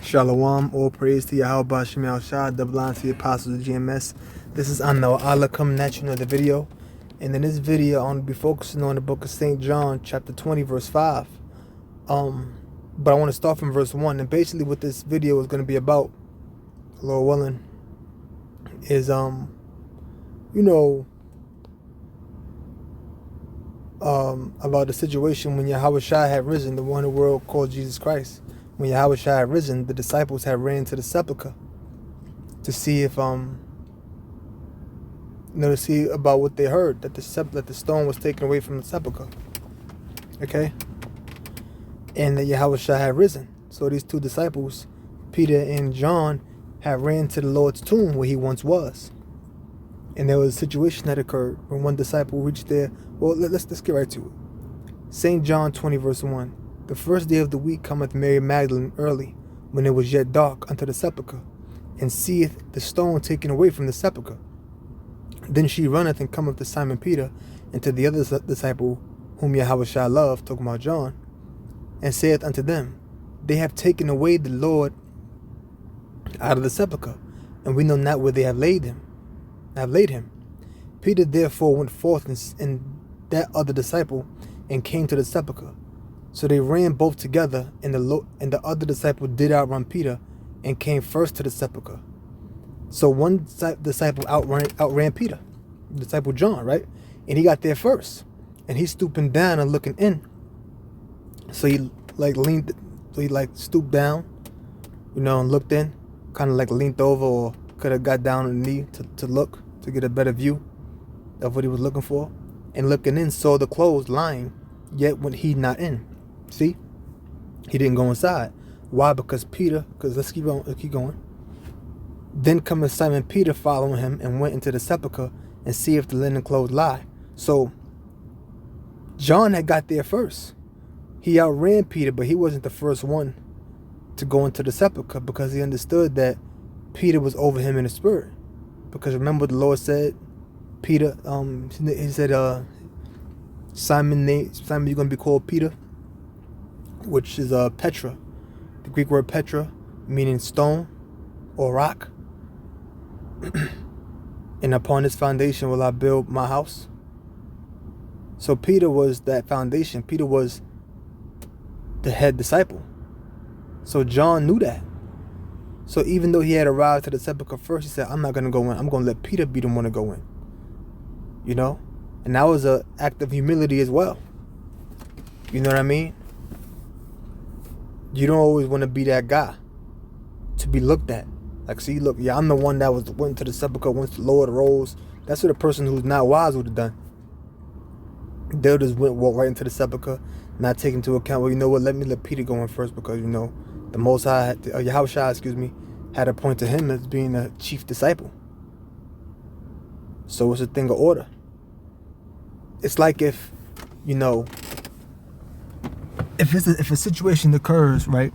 Shalom, all praise to Yahweh Bashem Shah, double honor to the apostles of GMS. This is Anna Allah coming at you another video. And in this video, I'm going to be focusing on the book of St. John, chapter 20, verse 5. But I want to start from verse 1. And basically what this video is going to be about, Lord willing, is, about the situation when Yahweh Shai had risen, the one the world called Jesus Christ. When Yahweh Shai had risen, the disciples had ran to the sepulchre to see if, to see about what they heard, that the stone was taken away from the sepulchre. Okay? And that Yahweh Shai had risen. So these two disciples, Peter and John, had ran to the Lord's tomb where he once was. And there was a situation that occurred when one disciple reached there. Well, let's get right to it. St. John 20, verse 1. The first day of the week cometh Mary Magdalene early, when it was yet dark, unto the sepulchre, and seeth the stone taken away from the sepulchre. Then she runneth and cometh to Simon Peter, and to the other disciple, whom Yahweh Shai loved, talking about John, and saith unto them, They have taken away the Lord out of the sepulchre, and we know not where they have laid him. Peter therefore went forth and that other disciple, and came to the sepulchre. So they ran both together, and the other disciple did outrun Peter, and came first to the sepulchre. So one disciple outran Peter, disciple John, right? And he got there first, and he's stooping down and looking in. So he stooped down, and looked in, kind of like leaned over, or could have got down on the knee to look, to get a better view of what he was looking for. And looking in, saw the clothes lying, yet went he not in. See, he didn't go inside. Why? Because let's keep going. Then cometh Simon Peter following him, and went into the sepulchre, and see if the linen clothes lie. So John had got there first. He outran Peter, but he wasn't the first one to go into the sepulchre, because he understood that Peter was over him in the spirit. Because remember, the Lord said, Peter, he said, Simon, you're going to be called Peter, which is Petra, the Greek word Petra, meaning stone or rock. And upon this foundation will I build my house. So Peter was that foundation. Peter was the head disciple. So John knew that. So even though he had arrived to the sepulchre first, he said, I'm not going to go in. I'm going to let Peter be the one to go in. And that was an act of humility as well. You know what I mean? You don't always want to be that guy to be looked at. Like, see, look, yeah, I'm the one that went to the sepulchre once the Lord rose. That's what a person who's not wise would have done. They'll just walk right into the sepulchre, not take into account, well, you know what, let Peter go in first, because, the Most High, Yahweh Shai, had appointed him as being a chief disciple. So it's a thing of order. It's like if a situation occurs, right?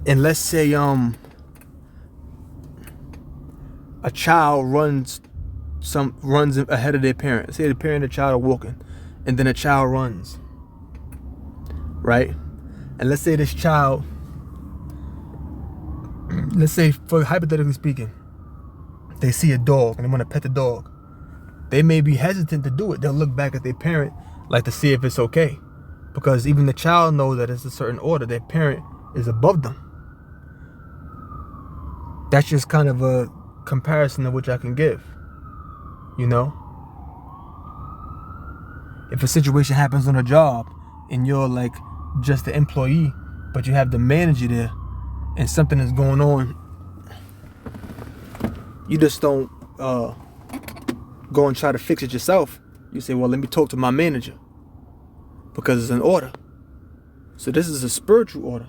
And let's say a child runs ahead of their parent. Say the parent and the child are walking, and then a child runs, right? And let's say this child, for hypothetically speaking, they see a dog and they want to pet the dog. They may be hesitant to do it. They'll look back at their parent like to see if it's okay. Because even the child knows that it's a certain order. Their parent is above them. That's just kind of a comparison of which I can give. If a situation happens on a job and you're like just the employee, but you have the manager there and something is going on, you just don't go and try to fix it yourself. You say, well, let me talk to my manager, because it's an order. So this is a spiritual order,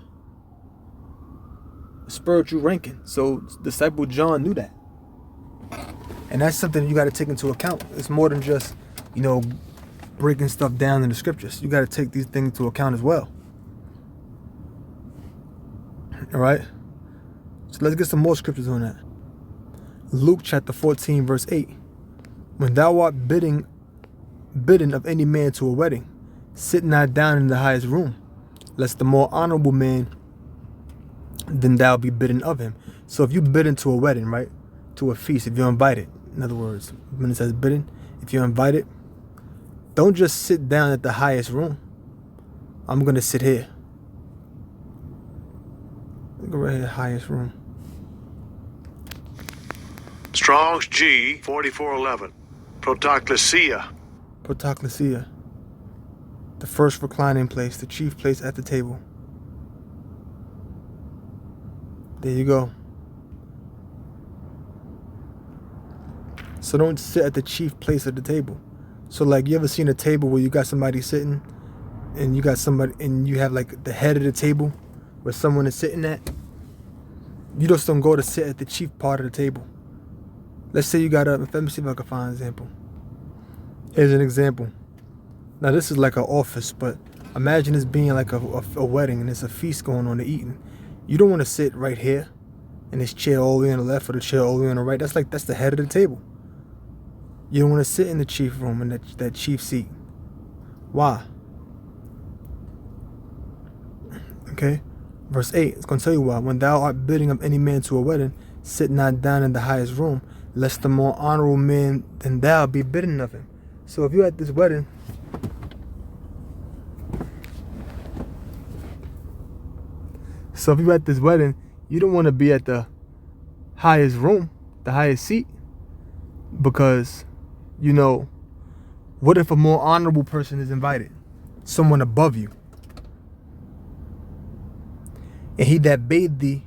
a spiritual ranking. So disciple John knew that. And that's something you got to take into account. It's more than just, breaking stuff down in the scriptures. You got to take these things into account as well. All right? So let's get some more scriptures on that. Luke chapter 14, verse 8. When thou art bidden of any man to a wedding, sit not down in the highest room, lest the more honorable man then thou be bidden of him. So if you bidden to a wedding, right, to a feast, if you're invited, in other words, when it says bidden, if you're invited, don't just sit down at the highest room. I'm gonna sit here. Go right here, highest room. Strong's G 4411. Protoclasia. Protoclasia. The first reclining place, the chief place at the table. There you go. So don't sit at the chief place at the table. So like, you ever seen a table where you got somebody sitting and you got somebody and you have like the head of the table where someone is sitting at? You just don't go to sit at the chief part of the table. Let's say you got let me see if I can find an example. Here's an example. Now this is like an office, but imagine this being like a wedding and it's a feast going on to eating. You don't want to sit right here in this chair all the way on the left or the chair all the way on the right. That's the head of the table. You don't want to sit in the chief room in that chief seat. Why? Okay? Verse 8, it's going to tell you why. When thou art bidding of any man to a wedding, sit not down in the highest room, lest the more honorable man than thou be bidden of him. So if you're at this wedding, you don't want to be at the highest room, the highest seat, because, you know, what if a more honorable person is invited? Someone above you. And he that bade thee,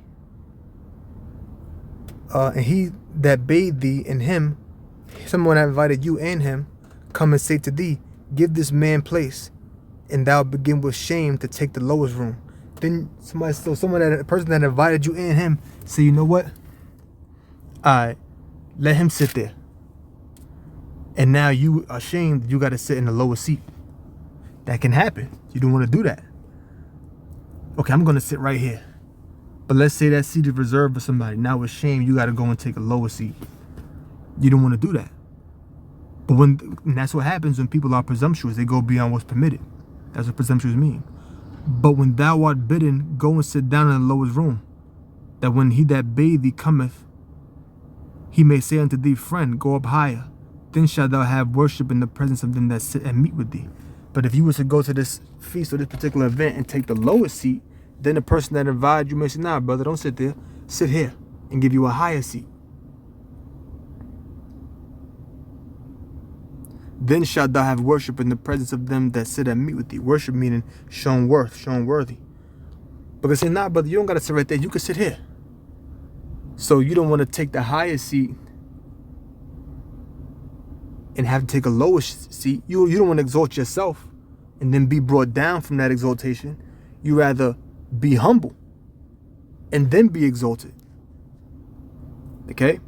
and him, someone that invited you and him, come and say to thee, give this man place, and thou begin with shame to take the lowest room. Then a person that invited you and him, say, you know what? Alright, let him sit there. And now you are ashamed you got to sit in the lowest seat. That can happen. You don't want to do that. Okay, I'm going to sit right here. But let's say that seat is reserved for somebody. Now with shame, you got to go and take a lower seat. You don't want to do that. But and that's what happens when people are presumptuous. They go beyond what's permitted. That's what presumptuous mean. But when thou art bidden, go and sit down in the lowest room, that when he that bade thee cometh, he may say unto thee, friend, go up higher. Then shalt thou have worship in the presence of them that sit and meet with thee. But if you was to go to this feast or this particular event and take the lowest seat, then the person that invited you may say, nah, brother, don't sit there. Sit here and give you a higher seat. Then shalt thou have worship in the presence of them that sit and meet with thee. Worship meaning shown worth, shown worthy. Because say, nah, brother, you don't got to sit right there. You can sit here. So you don't want to take the highest seat and have to take a lower seat. You don't want to exalt yourself and then be brought down from that exaltation. You rather be humble and then be exalted. Okay?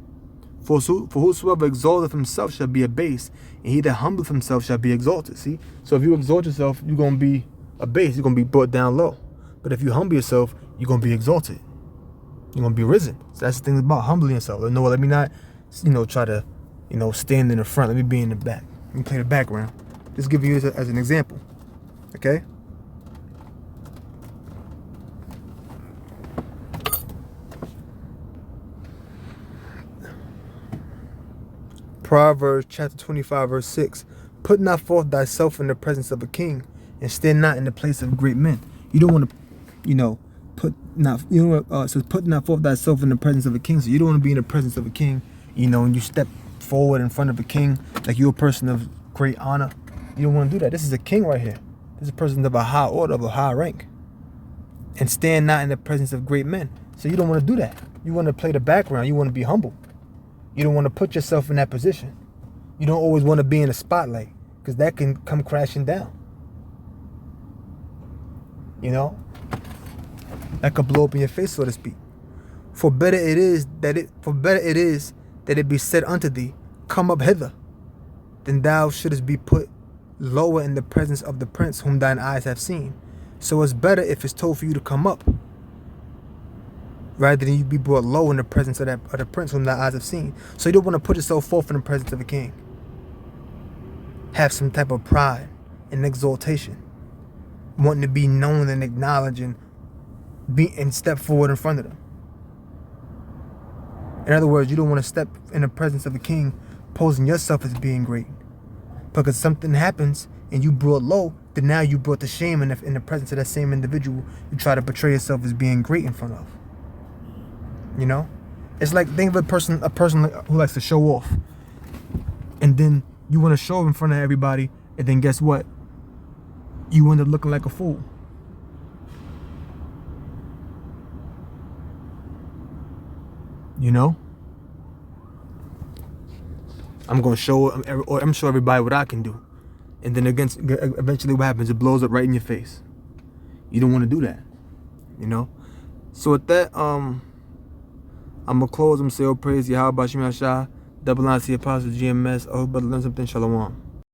For whosoever exalteth himself shall be abased, and he that humbleth himself shall be exalted. See? So if you exalt yourself, you're going to be abased. You're going to be brought down low. But if you humble yourself, you're going to be exalted. You're going to be risen. So that's the thing about humbling yourself. No, let me not, try to, stand in the front. Let me be in the back. Let me play the background. Just give you as an example. Okay? Proverbs chapter 25, verse 6. Put not forth thyself in the presence of a king, and stand not in the place of great men. You don't want to, put not forth thyself in the presence of a king. So you don't want to be in the presence of a king, and you step forward in front of a king like you're a person of great honor. You don't want to do that. This is a king right here. This is a person of a high order, of a high rank. And stand not in the presence of great men. So you don't want to do that. You want to play the background. You want to be humble. You don't want to put yourself in that position. You don't always want to be in the spotlight, because that can come crashing down. That could blow up in your face, so to speak. For better it is that it be said unto thee, come up hither, than thou shouldest be put lower in the presence of the prince whom thine eyes have seen. So it's better if it's told for you to come up, rather than you be brought low in the presence of the prince whom thy eyes have seen. So you don't want to put yourself forth in the presence of a king. Have some type of pride and exaltation, wanting to be known and acknowledged and and step forward in front of them. In other words, you don't want to step in the presence of a king posing yourself as being great. Because something happens and you brought low, then now you brought the shame in the presence of that same individual you try to portray yourself as being great in front of. You know? It's like, think of a person who likes to show off. And then you want to show up in front of everybody, and then guess what? You end up looking like a fool. You know? I'm going to show everybody what I can do. And then eventually what happens? It blows up right in your face. You don't want to do that. You know? So with that, I'm going to close. I'm going to say, oh, praise Yahweh, Bashim Yashah, double line, see Apostle GMS. Oh, but learn something. Shalom.